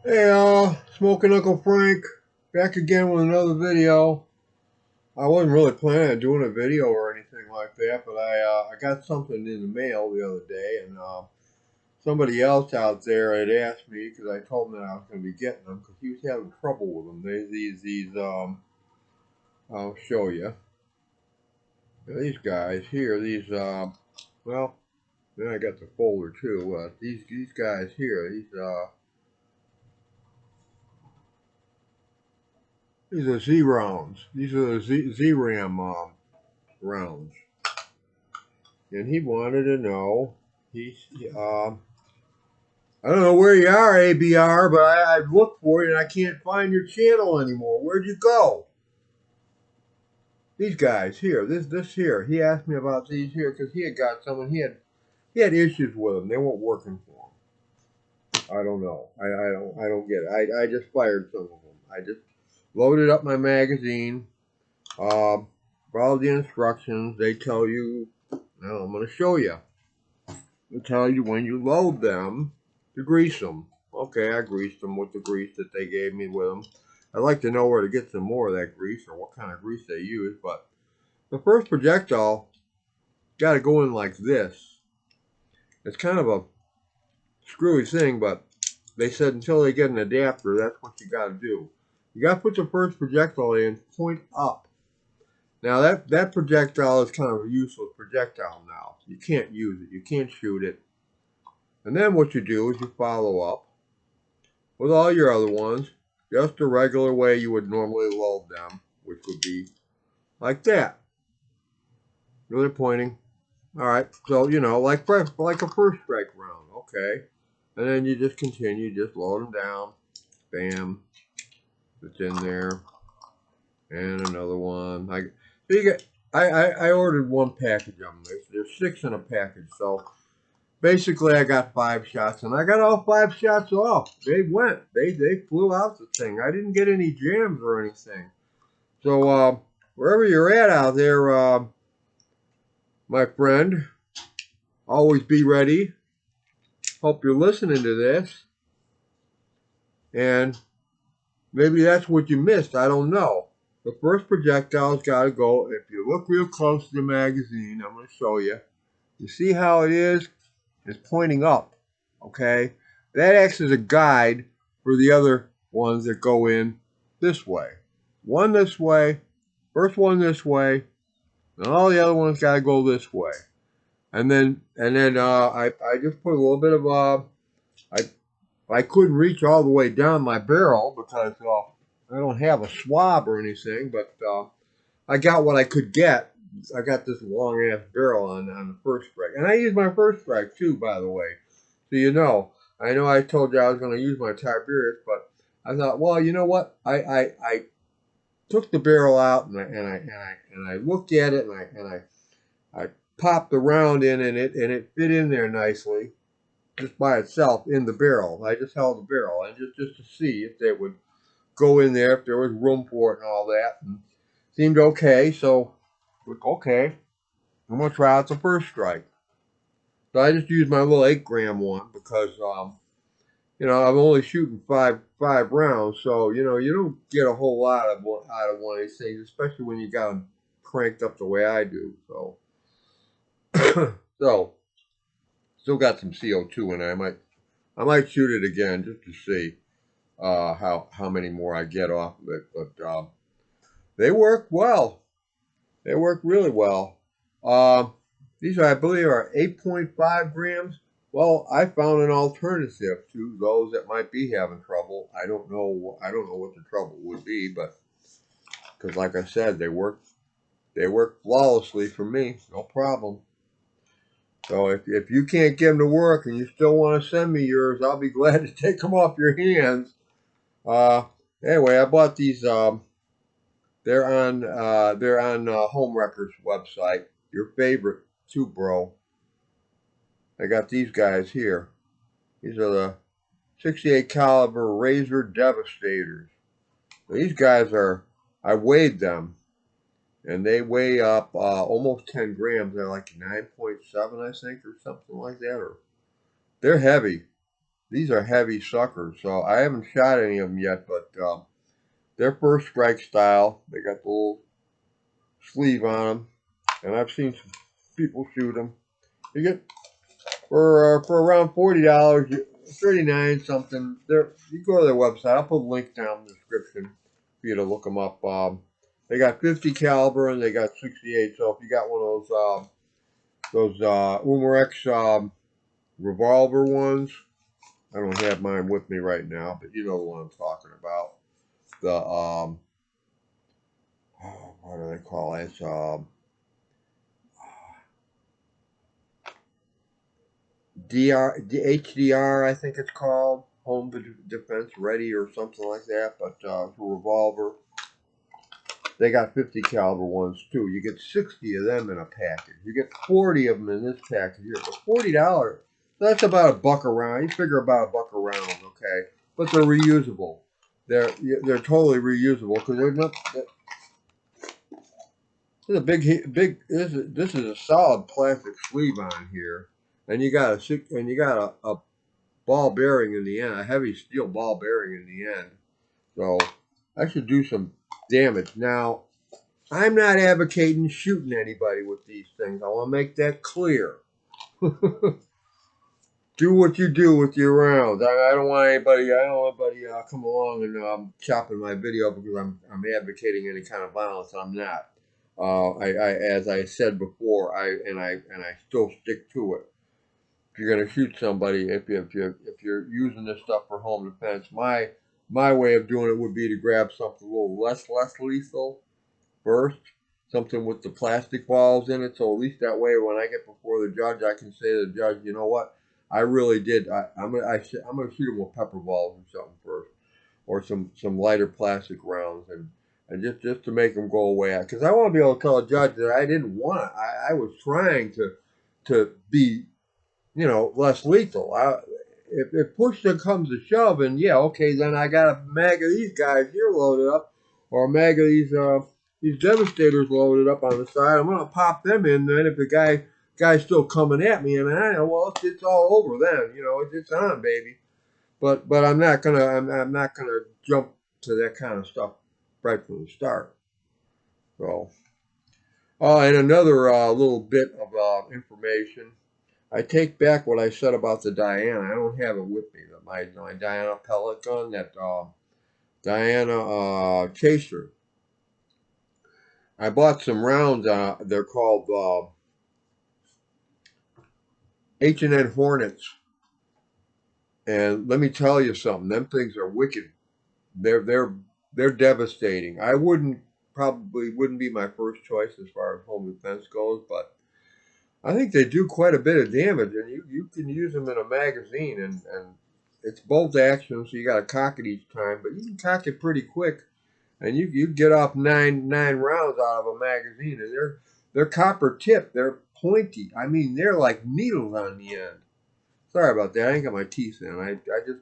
Hey, Smoking Uncle Frank, back again with another video. I wasn't really planning on doing a video or anything like that, but I got something in the mail the other day, and somebody else out there had asked me because I told him that I was going to be getting them because he was having trouble with them. I'll show you. These guys here, well, then I got the folder too. These guys here, these are Z rounds. These are the Z-Ram rounds. And he wanted to know. I don't know where you are, ABR, but I've looked for you and I can't find your channel anymore. Where'd you go? These guys here, this here. He asked me about these here because he had got some and he had issues with them. They weren't working for him. I don't know. I don't get it. I just fired some of them. I just loaded up my magazine. Followed the instructions. They tell you. Now I'm going to show you. They tell you when you load them to grease them. Okay, I greased them with the grease that they gave me with them. I'd like to know where to get some more of that grease or what kind of grease they use, but the first projectile got to go in like this. It's kind of a screwy thing, but they said until they get an adapter, that's what you got to do. You got to put the first projectile in, point up. Now that projectile is kind of a useless projectile now. You can't use it. You can't shoot it. And then what you do is you follow up with all your other ones, just the regular way you would normally load them, which would be like that. Really pointing. All right, so like a first strike round, okay. And then you just continue, just load them down. Bam, it's in there, and another one. So you get. I ordered one package of them. There's 6 in a package, so basically, I got 5 shots, and I got all 5 shots off. They went. They flew out the thing. I didn't get any jams or anything. So wherever you're at out there, my friend, always be ready. Hope you're listening to this, and maybe that's what you missed. I don't know. The first projectile's got to go. If you look real close to the magazine, I'm going to show you. You see how it is? It's pointing up. Okay? That acts as a guide for the other ones that go in this way. One this way, first one this way, and all the other ones got to go this way. And then I just put a little bit of I couldn't reach all the way down my barrel because I don't have a swab or anything, but I got what I could get. I got this long ass barrel on the first strike, and I used my first strike too, by the way. So I know I told you I was going to use my Tiberius, but I thought, well, you know what? I took the barrel out and I looked at it and I popped the round in and it fit in there nicely, just by itself in the barrel. I just held the barrel and just to see if they would go in there, if there was room for it and all that. And seemed okay, so okay, I'm gonna try out the first strike. So I just used my little 8 gram one because I'm only shooting five rounds, so you don't get a whole lot out of one of these things, especially when you got them cranked up the way I do. So so still got some CO2 in it. I might shoot it again just to see how many more I get off of it, but they work well. They work really well. Uh, these, I believe, are 8.5 grams. Well, I found an alternative to those that might be having trouble. I don't know. I don't know what the trouble would be, but because, like I said, they work. They work flawlessly for me. No problem. So if you can't get them to work and you still want to send me yours, I'll be glad to take them off your hands. Uh, anyway, I bought these. They're on Home Wreckers website. Your favorite too, bro. I got these guys here. These are the 68 caliber Razor Devastators. These guys are. I weighed them, and they weigh up almost 10 grams. They're like 9.7, I think, or something like that. Or they're heavy. These are heavy suckers, so I haven't shot any of them yet, but they're first strike style. They got the little sleeve on them, and I've seen some people shoot them. You get for around $40, 39 something. There, you go to their website. I'll put a link down in the description for you to look them up. They got 50 caliber and they got 68. So if you got one of those Umarex revolver ones, I don't have mine with me right now, but you know the one I'm talking about. The what do they call it? It's HDR, I think it's called, Home Defense Ready or something like that. But for revolver, they got 50 caliber ones too. You get 60 of them in a package. You get 40 of them in this package here for $40. That's about a buck a round. You figure about a buck a round, okay? But they're reusable. They're totally reusable because they're not. There's a big. This is a solid plastic sleeve on here, and you got a ball bearing in the end, a heavy steel ball bearing in the end. So I should do some damage. Now, I'm not advocating shooting anybody with these things. I want to make that clear. Do what you do with your rounds. I don't want anybody. I don't want anybody come along and chopping my video because I'm advocating any kind of violence. I'm not. As I said before, I still stick to it. If you're gonna shoot somebody, if you're using this stuff for home defense, my way of doing it would be to grab something a little less lethal first, something with the plastic balls in it. So at least that way, when I get before the judge, I can say to the judge, you know what, I really did. I'm gonna shoot him with pepper balls or something first, or some lighter plastic rounds, and just to make them go away. Because I want to be able to tell a judge that I didn't want it. I was trying to be, less lethal. If push comes to shove, and yeah, okay, then I got a mag of these guys here loaded up, or a mag of these Devastators loaded up on the side. I'm gonna pop them in. Then if the guy's still coming at me, and I know, well, it's all over then. It's on, baby. But I'm not gonna jump to that kind of stuff right from the start. So, and another little bit of information. I take back what I said about the Diana. I don't have it with me. My Diana pellet gun, that Diana Chaser. I bought some rounds. They're called H&N Hornets. And let me tell you something. Them things are wicked. They're devastating. I probably wouldn't be my first choice as far as home defense goes, but I think they do quite a bit of damage, and you can use them in a magazine, and it's bolt action, so you got to cock it each time, but you can cock it pretty quick, and you get off nine rounds out of a magazine, and they're copper tipped, they're pointy. I mean, they're like needles on the end. Sorry about that. I ain't got my teeth in. I just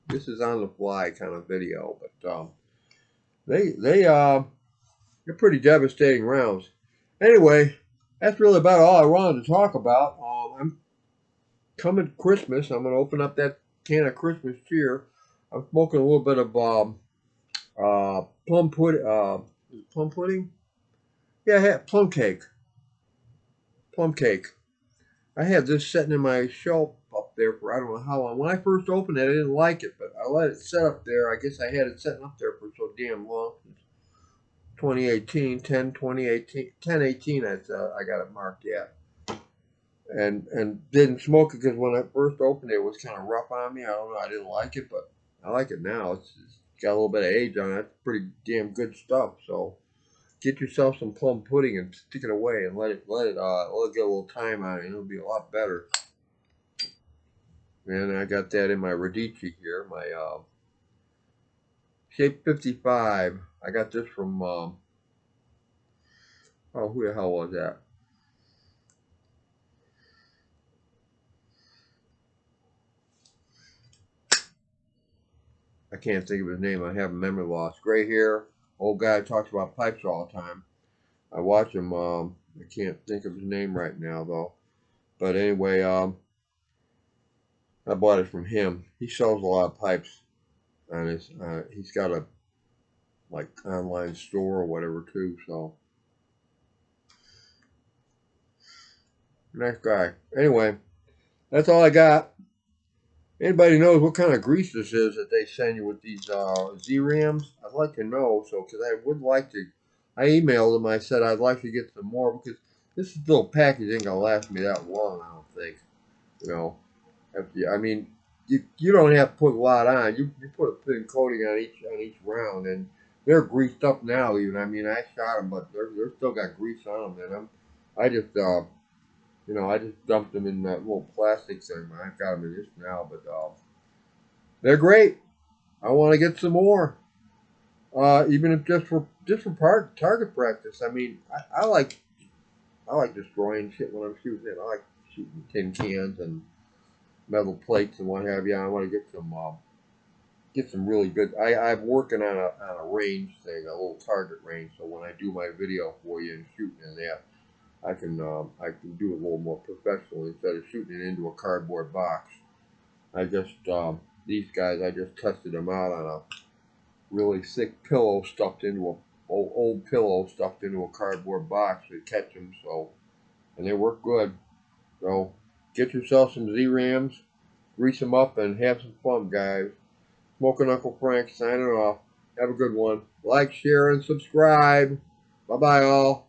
this is on the fly kind of video, but they're pretty devastating rounds. Anyway, that's really about all I wanted to talk about. I'm coming Christmas. I'm going to open up that can of Christmas cheer. I'm smoking a little bit of plum pudding. Is it plum pudding? Yeah, I had plum cake. Plum cake. I had this sitting in my shelf up there for I don't know how long. When I first opened it, I didn't like it, but I let it sit up there. I guess I had it sitting up there for so damn long. 2018, 10/18, I got it marked yet. And didn't smoke it because when I first opened it, it was kind of rough on me. I don't know. I didn't like it, but I like it now. It's got a little bit of age on it. It's pretty damn good stuff. So get yourself some plum pudding and stick it away and let it get a little time on it, and it'll be a lot better. And I got that in my Radici here, my Shape 55. I got this from who the hell was that? I can't think of his name. I have memory loss. Gray hair, old guy talks about pipes all the time. I watch him. I can't think of his name right now though. But anyway, I bought it from him. He sells a lot of pipes on his. He's got a like online store or whatever too. So nice guy. Anyway, that's all I got. Anybody knows what kind of grease this is that they send you with these Z-Rams? I'd like to know, so because I would like to. I emailed them. I said I'd like to get some more because this little package ain't gonna last me that long. I don't think. You know, I mean, you don't have to put a lot on. You put a thin coating on each round, and they're greased up now. Even I mean, I shot them, but they're still got grease on them. And I just I just dumped them in that little plastic thing. I've got them in this now, but they're great. I want to get some more, even if just for target practice. I mean, I like destroying shit when I'm shooting it. I like shooting tin cans and metal plates and what have you. I want to get some really good. I'm working on a range thing, a little target range. So when I do my video for you and shooting in that, I can do it a little more professional instead of shooting it into a cardboard box. I just these guys I just tested them out on a really thick pillow stuffed into a old pillow stuffed into a cardboard box to catch them. So and they work good. So get yourself some Z-Rams, grease them up, and have some fun, guys. Smoking Uncle Frank signing off. Have a good one. Like, share, and subscribe. Bye bye, all.